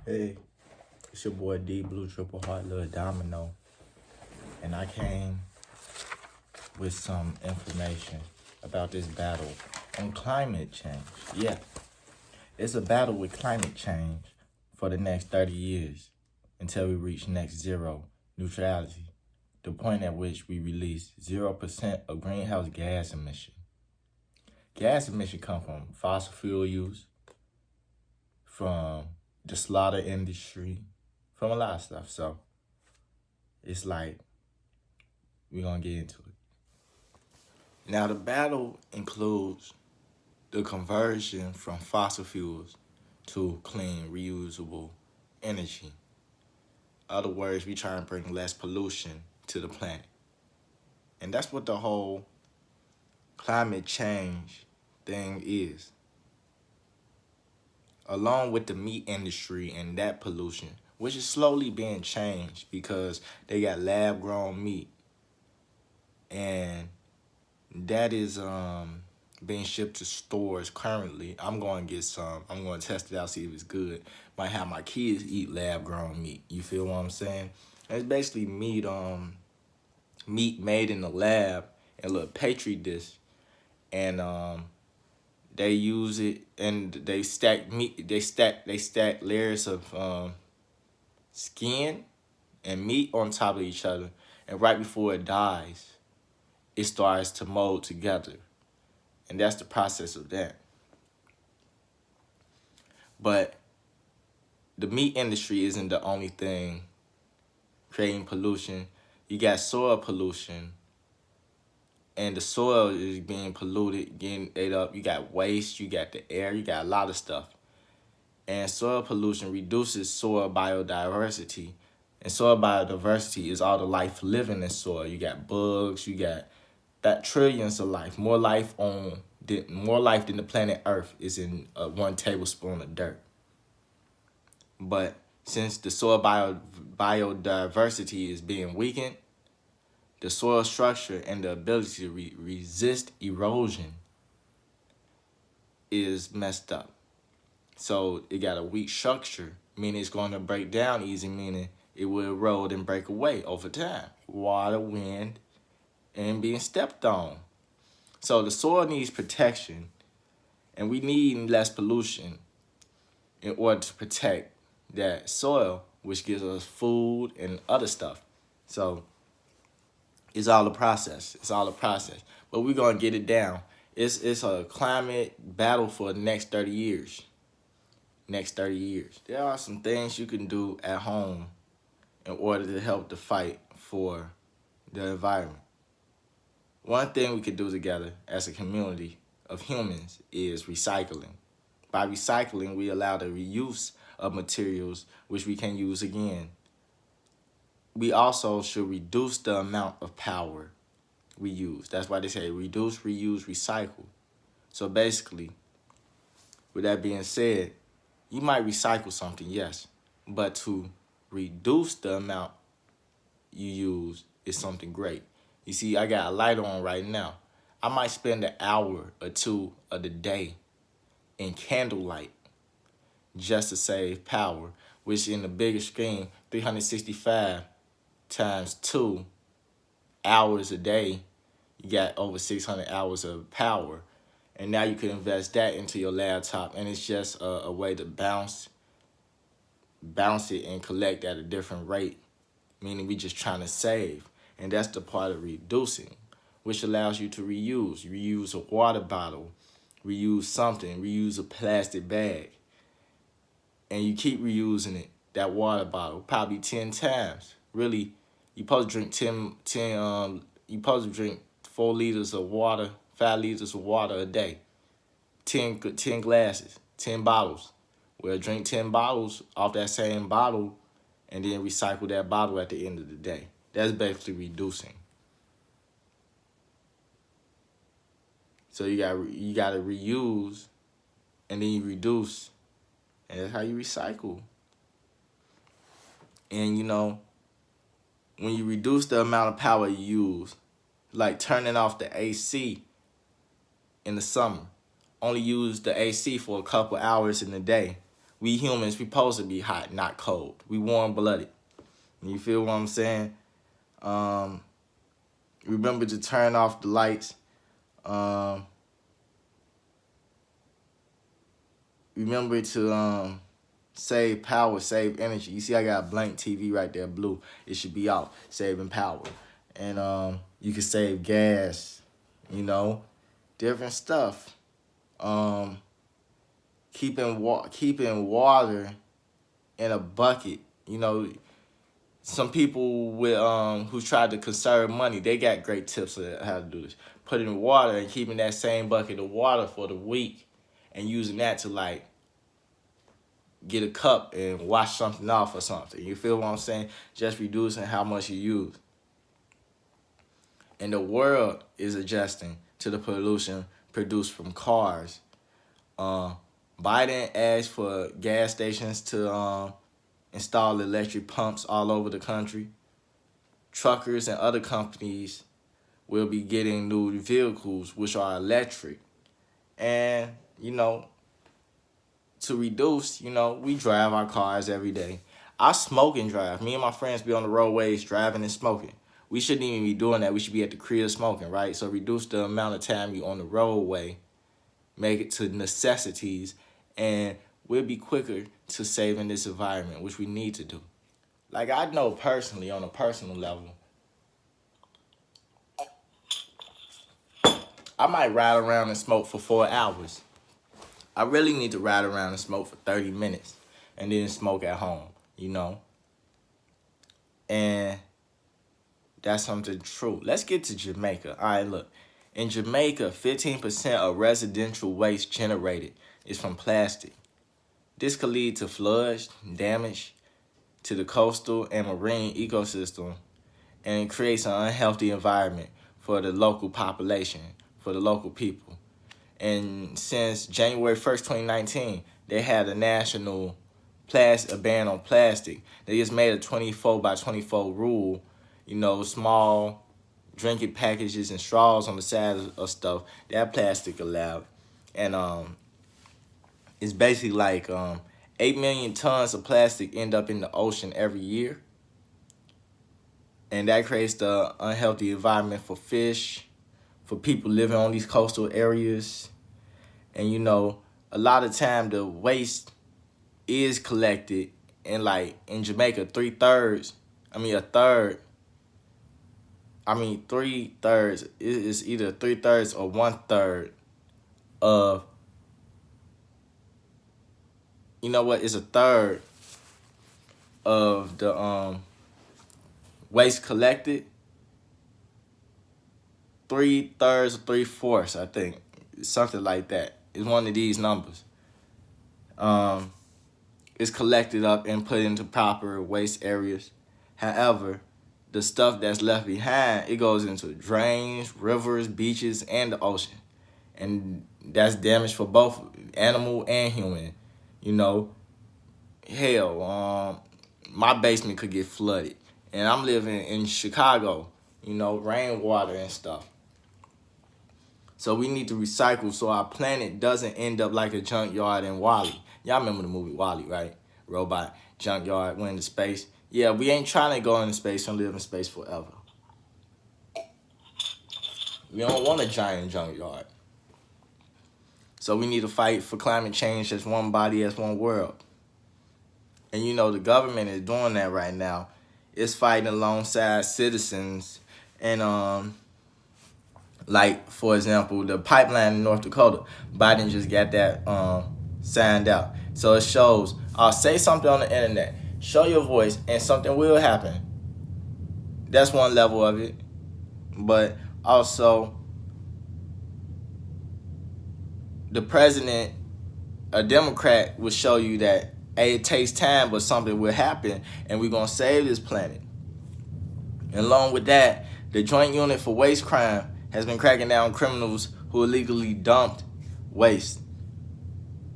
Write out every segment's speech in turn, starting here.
Hey, it's your boy D Blue Triple Heart Little Domino, and I came with some information about this battle on climate change. Yeah, it's a battle with climate change for the next 30 years until we reach net zero neutrality, the point at which we release 0% of greenhouse gas emission. Gas emission come from fossil fuel use, from the slaughter industry, from a lot of stuff. So it's like we're gonna get into it. Now the battle includes the conversion from fossil fuels to clean, reusable energy. In other words, we try and bring less pollution to the planet. And that's what the whole climate change thing is. Along with the meat industry and that pollution, which is slowly being changed because they got lab grown meat. And that is being shipped to stores currently. I'm going to get some. I'm going to test it out, see if it's good. Might have my kids eat lab grown meat. You feel what I'm saying? It's basically meat made in the lab in a little petri dish, and they use it and they stack meat. They stack layers of skin and meat on top of each other, and right before it dies, it starts to mold together. And that's the process of that. But the meat industry isn't the only thing creating pollution. You got soil pollution, and the soil is being polluted, getting ate up. You got waste, you got the air, you got a lot of stuff. And soil pollution reduces soil biodiversity. And soil biodiversity is all the life living in soil. You got bugs, you got that trillions of life, more life than the planet Earth is in 1 tablespoon of dirt. But since the soil biodiversity is being weakened, the soil structure and the ability to resist erosion is messed up. So it got a weak structure, meaning it's going to break down easy, meaning it will erode and break away over time. Water, wind, and being stepped on. So the soil needs protection, and we need less pollution in order to protect that soil, which gives us food and other stuff. So it's all a process. It's all a process. But we're going to get it down. It's a climate battle for the next 30 years. Next 30 years. There are some things you can do at home in order to help the fight for the environment. One thing we could do together as a community of humans is recycling. By recycling, we allow the reuse of materials which we can use again. We also should reduce the amount of power we use. That's why they say reduce, reuse, recycle. So basically, with that being said, you might recycle something, yes, but to reduce the amount you use is something great. You see, I got a light on right now. I might spend an hour or two of the day in candlelight just to save power, which in the bigger scheme, 365 times 2 hours a day, you got over 600 hours of power. And now you can invest that into your laptop, and it's just a way to bounce it and collect at a different rate, meaning we just trying to save. And that's the part of reducing, which allows you to reuse. Reuse a water bottle, reuse something, reuse a plastic bag. And you keep reusing it, that water bottle, probably 10 times. Really, you supposed to drink you supposed to drink 4 liters of water, 5 liters of water a day. 10 glasses, 10 bottles. Well, drink 10 bottles off that same bottle and then recycle that bottle at the end of the day. That's basically reducing. So you got to reuse and then you reduce, and that's how you recycle. And when you reduce the amount of power you use, like turning off the AC in the summer, only use the AC for a couple hours in the day. We humans, we supposed to be hot, not cold. We warm-blooded. You feel what I'm saying? Remember to turn off the lights. Remember to save power, save energy. You see I got a blank TV right there, blue. It should be off, saving power. And you can save gas, you know, different stuff. Keeping water in a bucket. You know, some people with who tried to conserve money, they got great tips on how to do this. Put it in water and keeping that same bucket of water for the week and using that to like get a cup and wash something off or something. You feel what I'm saying? Just reducing how much you use. And the world is adjusting to the pollution produced from cars. Biden asked for gas stations to install electric pumps all over the country. Truckers and other companies will be getting new vehicles which are electric. And, you know, to reduce, you know, we drive our cars every day. I smoke and drive. Me and my friends be on the roadways driving and smoking. We shouldn't even be doing that. We should be at the crib smoking, right? So reduce the amount of time you on the roadway. Make it to necessities. And we'll be quicker to saving this environment, which we need to do. Like I know personally, on a personal level, I might ride around and smoke for 4 hours. I really need to ride around and smoke for 30 minutes and then smoke at home, you know? And that's something true. Let's get to Jamaica. All right, look. In Jamaica, 15% of residential waste generated is from plastic. This could lead to floods, damage to the coastal and marine ecosystem, and it creates an unhealthy environment for the local population, for the local people. And since January 1st, 2019, they had a national a ban on plastic. They just made a 24 by 24 rule, you know, small drinking packages and straws on the side of stuff. That plastic allowed. And it's basically like 8 million tons of plastic end up in the ocean every year. And that creates the unhealthy environment for fish, for people living on these coastal areas. And, you know, a lot of time the waste is collected in, like, in Jamaica, 3/3 is either 3/3 or 1/3 of, you know what, it's a third of the waste collected. 3/3 or 3/4, I think. Something like that. It's one of these numbers. It's collected up and put into proper waste areas. However, the stuff that's left behind, it goes into drains, rivers, beaches, and the ocean. And that's damage for both animal and human. You know, hell, my basement could get flooded. And I'm living in Chicago, you know, rainwater and stuff. So we need to recycle so our planet doesn't end up like a junkyard in WALL-E. Y'all remember the movie WALL-E, right? Robot, junkyard, went into space. Yeah, we ain't trying to go into space and live in space forever. We don't want a giant junkyard. So we need to fight for climate change as one body, as one world. And you know, the government is doing that right now. It's fighting alongside citizens. And like, for example, the pipeline in North Dakota, Biden just got that signed out. So it shows, say something on the internet, show your voice, and something will happen. That's one level of it. But also, the president, a Democrat, will show you that, hey, it takes time, but something will happen, and we're going to save this planet. And along with that, the Joint Unit for Waste Crime has been cracking down on criminals who illegally dumped waste.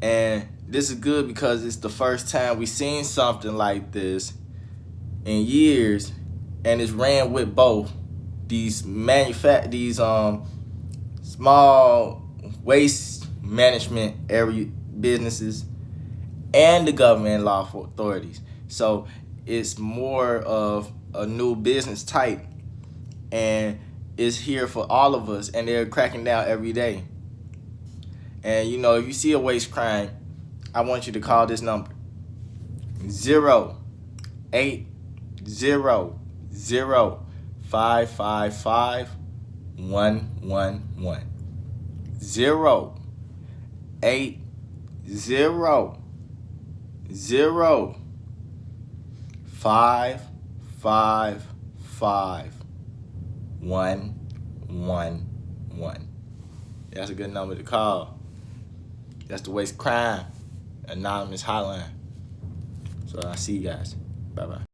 And this is good because it's the first time we've seen something like this in years, and it's ran with both these small waste management area businesses and the government and lawful authorities. So it's more of a new business type, and it's here for all of us, and they're cracking down every day. And you know, if you see a waste crime, I want you to call this number: 08005551111. 08005551111. That's a good number to call. That's the Waste Crime Anonymous Hotline. So I'll see you guys. Bye-bye.